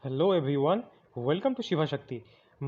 Hello everyone, welcome to Shivashakti.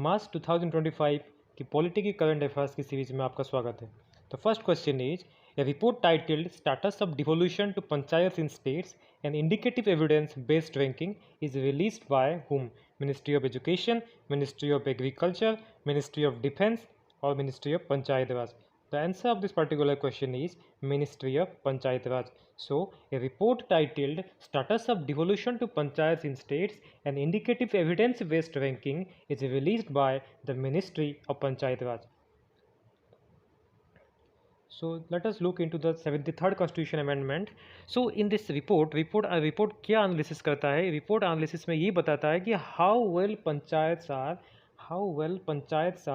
March 2025 की polity की current affairs की सीरीज में आपका स्वागत है। The first question is a report titled status of devolution to panchayat in states and indicative evidence based ranking is released by whom? Ministry of education, ministry of agriculture, ministry of defence और ministry of Panchayat Raj. The answer of this particular question is Ministry of Panchayat Raj. So, a report titled Status of Devolution to Panchayats in States and Indicative Evidence-Based Ranking is released by the Ministry of Panchayat Raj. So, let us look into the 73rd Constitution Amendment. So, in this report क्या analysis करता है? Report analysis में ये बताता है कि how well panchayats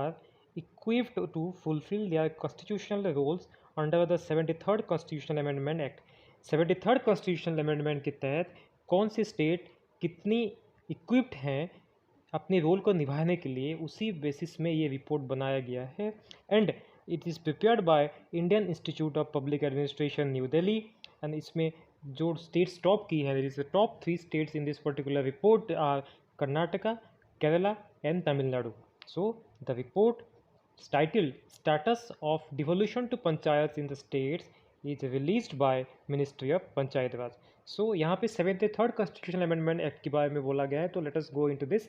are equipped to fulfill their constitutional roles under the 73rd Constitutional Amendment Act. 73rd Constitutional Amendment के तहत कौन सी स्टेट कितनी इक्विप्ड हैं अपने रोल को निभाने के लिए, उसी बेसिस में ये रिपोर्ट बनाया गया है। And it is prepared by Indian Institute of Public Administration New Delhi. And इसमें जो स्टेट्स टॉप की है, top 3 states in this particular report are Karnataka, Kerala and Tamil Nadu. So the report titled Status of Devolution to Panchayats in the States is released by Ministry of Panchayat Raj. So यहाँ पे 73rd Constitutional Amendment Act के बारे में बोला गया है, तो let us go into this.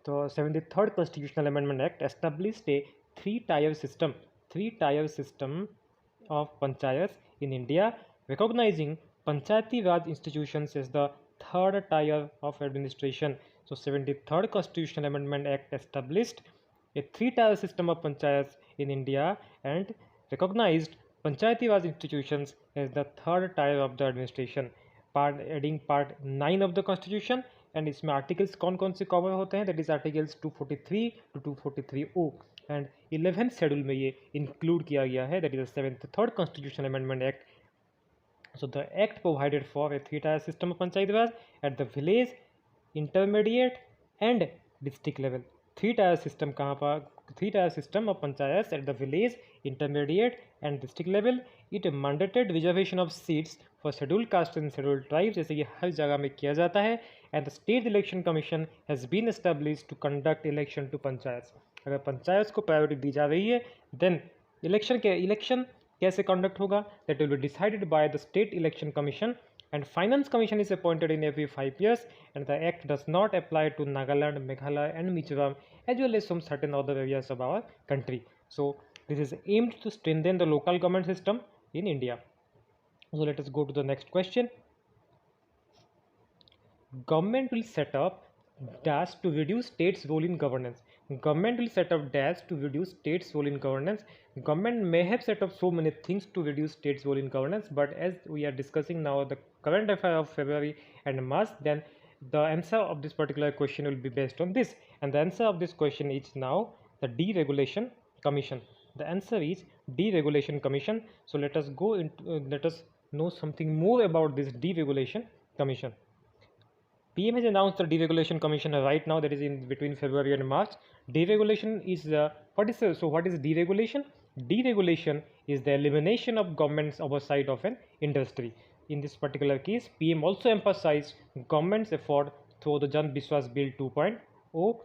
तो 73rd Constitutional Amendment Act established a three-tier system of panchayats in India, recognizing Panchayati Raj institutions as the third tier of administration. So 73rd Constitutional Amendment Act established a three-tier system of panchayats in India and recognized Panchayati Raj institutions as the third tier of the administration. Adding part 9 of the Constitution, and इसमें articles कौन कौन से cover होते हैं, that is articles 243 to 243O, and 11th schedule में ये include किया गया है, that is the 73rd Constitutional Amendment Act. So the act provided for a three-tier system of panchayat raj at the village, intermediate and district level. Three-tier system कहाँ पर? Three-tier system of panchayats at the village, intermediate and district level. It mandated reservation of seats for scheduled caste and scheduled tribes, जैसे कि हर जगह में किया जाता है. And the state election commission has been established to conduct election to panchayats. अगर पंचायत को priority दी जा रही है, then इलेक्शन कैसे कंडक्ट होगा, that will be decided by the state election commission. And finance commission is appointed in every 5 years, and the act does not apply to Nagaland, Meghalaya and Mizoram as well as some certain other areas of our country. So this is aimed to strengthen the local government system in India. So let us go to the next question. Government will set up dash to reduce states' role in governance. Government will set up dash to reduce states' role in governance. Government may have set up so many things to reduce states' role in governance, but as we are discussing now the current affair of February and March, then the answer of this particular question will be based on this. And the answer of this question is now the Deregulation Commission. The answer is Deregulation Commission. So let us go into let us know something more about this Deregulation Commission. PM has announced the Deregulation Commission right now, that is in between February and March. Deregulation is what is deregulation? Deregulation is the elimination of government's oversight of an industry. In this particular case, PM also emphasized government's effort through the Jan Biswas Bill 2.0,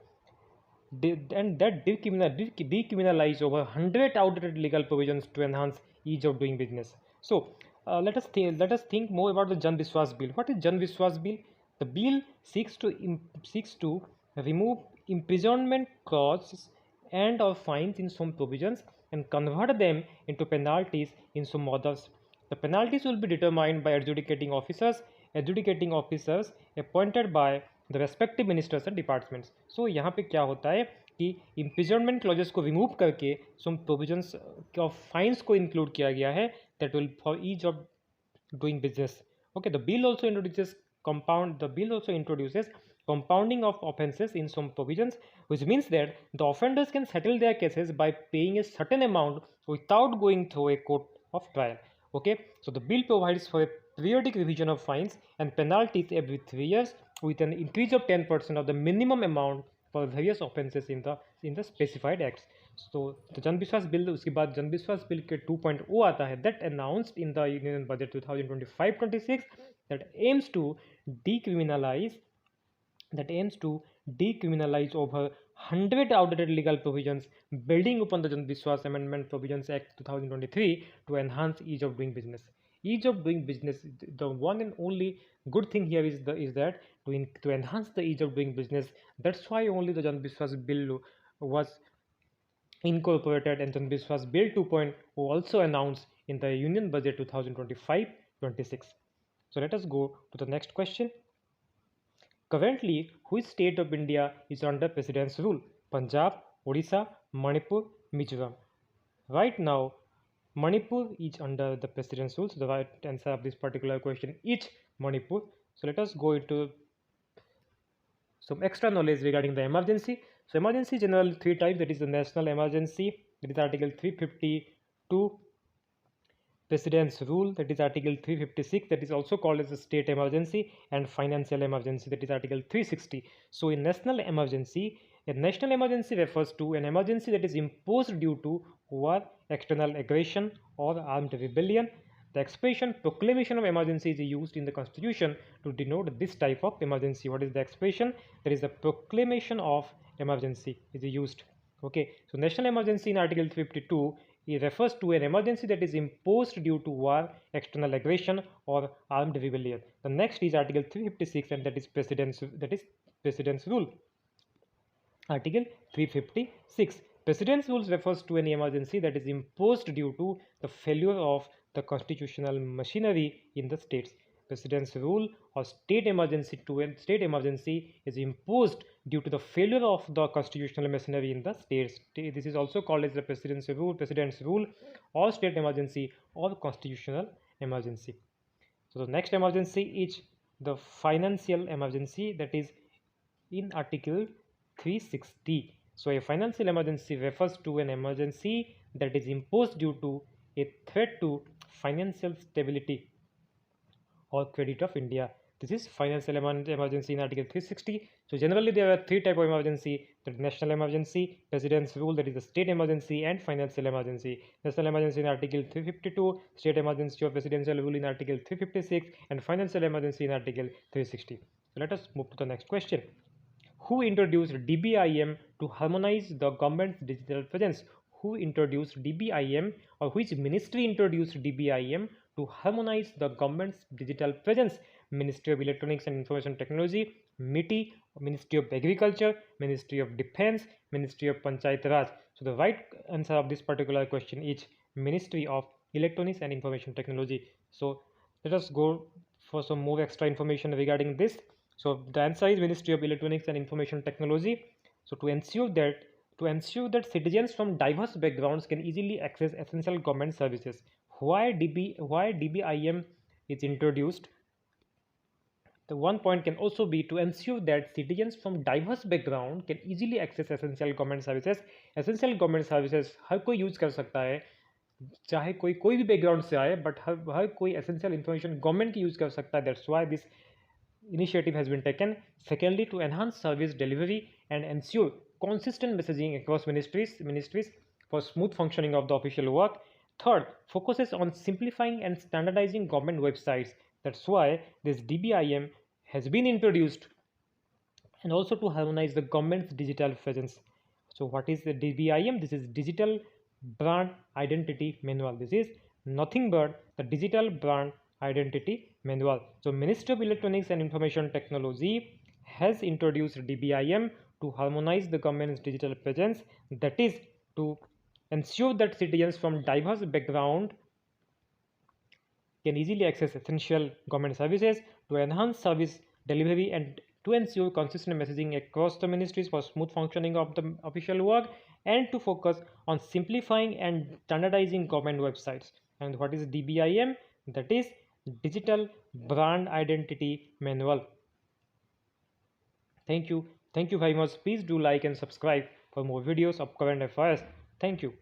and that decriminalize over 100 outdated legal provisions to enhance ease of doing business. So let us think more about the Jan Biswas Bill. What is Jan Biswas Bill? The bill seeks to remove imprisonment clauses and or fines in some provisions and convert them into penalties in some others. The penalties will be determined by adjudicating officers appointed by the respective ministers and departments. So यहाँ पे क्या होता है कि imprisonment clauses को remove करके some provisions of fines को include किया गया है, that will for ease of doing business. Okay, the bill also introduces compounding of offences in some provisions, which means that the offenders can settle their cases by paying a certain amount without going through a court of trial. Okay, so the bill provides for a periodic revision of fines and penalties every 3 years with an increase of 10% of the minimum amount for various offences in the specified acts. So the Jan Biswas bill, उसके बाद Jan Biswas bill के 2.0 आता है, that announced in the Union Budget 2025-26 that aims to decriminalize that aims to decriminalize over 100 outdated legal provisions, building upon the Jan Biswas Amendment Provisions Act 2023 to enhance ease of doing business. Ease of doing business, the one and only good thing here is that to enhance the ease of doing business. That's why only the Jan Biswas bill was incorporated, and Jan Biswas Bill 2.0 also announced in the Union Budget 2025-26. So let us go to the next question. Currently, which state of India is under President's rule? Punjab, Odisha, Manipur, Mizoram. Right now, Manipur is under the President's rule. So the right answer of this particular question is Manipur. So let us go into some extra knowledge regarding the emergency. So emergency general three types, that is the national emergency, that is Article 352, President's rule, that is Article 356, that is also called as a state emergency, and financial emergency, that is Article 360. So in national emergency, a national emergency refers to an emergency that is imposed due to war, external aggression, or armed rebellion. The expression proclamation of emergency is used in the constitution to denote this type of emergency. What is the expression? There is a proclamation of emergency is used. Okay, so national emergency in Article 352, it refers to an emergency that is imposed due to war, external aggression, or armed rebellion. The next is Article 356, and that is President's rule. Article 356. President's rules refers to any emergency that is imposed due to the failure of the constitutional machinery in the states. President's rule or state emergency is imposed due to the failure of the constitutional machinery in the states. This is also called as the President's rule or state emergency or constitutional emergency. So the next emergency is the financial emergency, that is in Article 360. So a financial emergency refers to an emergency that is imposed due to a threat to financial stability or credit of India. This is financial emergency in Article 360. So generally there are three types of emergency: the national emergency, President's rule, that is the state emergency, and financial emergency. National emergency in Article 352, state emergency or presidential rule in Article 356, and financial emergency in Article 360. So let us move to the next question. Who introduced DBIM to harmonize the government's digital presence? Who introduced DBIM, or which ministry introduced DBIM to harmonize the government's digital presence? Ministry of Electronics and Information Technology, MITI, Ministry of Agriculture, Ministry of Defense, Ministry of Panchayat Raj. So the right answer of this particular question is Ministry of Electronics and Information Technology. So let us go for some more extra information regarding this. So the answer is Ministry of Electronics and Information Technology. So to ensure that citizens from diverse backgrounds can easily access essential government services. Why DBIM is introduced? The one point can also be to ensure that citizens from diverse background can easily access essential government services. Essential government services हर कोई use कर सकता है, चाहे कोई भी background से आए, but हर कोई एसेंशियल इन्फॉर्मेशन गवर्नमेंट की यूज कर सकता है. That's why this initiative has been taken. Secondly, to enhance service delivery and ensure consistent messaging across ministries for smooth functioning of the official work. Third, focuses on simplifying and standardizing government websites. That's why this DBIM has been introduced, and also to harmonize the government's digital presence. So what is the DBIM? This is Digital Brand Identity Manual. This is nothing but the Digital Brand Identity Manual. So Ministry of Electronics and Information Technology has introduced DBIM to harmonize the government's digital presence, that is to ensure that citizens from diverse background can easily access essential government services, to enhance service delivery, and to ensure consistent messaging across the ministries for smooth functioning of the official work, and to focus on simplifying and standardizing government websites. And what is DBIM? That is Digital Brand Identity Manual. Thank you very much. Please do like and subscribe for more videos of current affairs. Thank you.